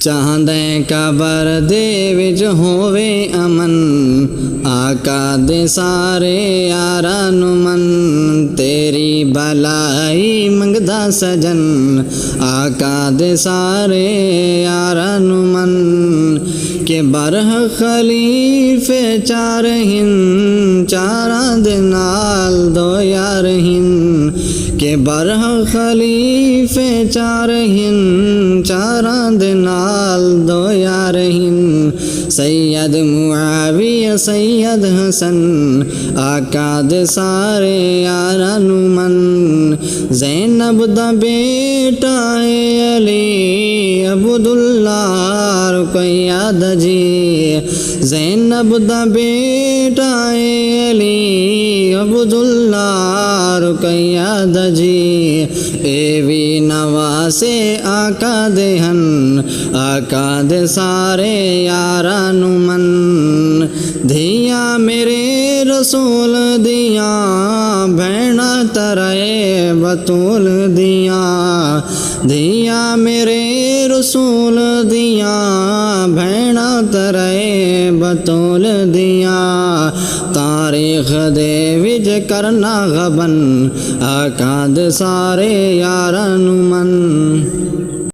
ਚਾਹੁੰਦੇ ਕਬਰ ਦੇ ਵਿੱਚ ਹੋਵੇ ਅਮਨ, ਆਕਾ ਦੇ ਸਾਰੇ ਯਾਰਾਂ ਨੂੰ ਮਨ। ਤੇਰੀ ਭਲਾਈ ਮੰਗਦਾ ਸਜਨ, ਆਕਾ ਦੇ ਸਾਰੇ ਯਾਰਾਂ ਨੂੰ ਮਨ। کہ برہ خلیفے چار ہن، چاراں دے نال دو یار ہن۔ کہ برہ خلیفے چار ہن، چاراں دے نال دو یار ہن۔ سید معاویہ سید حسن، آقا دے سارے یاراں نو من۔ زینب دا بیٹا اے علی عبداللہ رقیہ دا جی، زینب دا بیٹا اے علی عبداللہ رقیہ دا جی۔ اے وی نواسے آقا دے ہن، آقا دے سارے یاراں نو من۔ دھیاں میرے رسول دیاں، بھیڑاں ترائے بطول دیاں۔ دھیاں میرے رسول دیاں، بھیڑاں ترائے بطول دیاں۔ تاریخ دے وچ کرنا غبن، آقا دے سارے یاراں نو من۔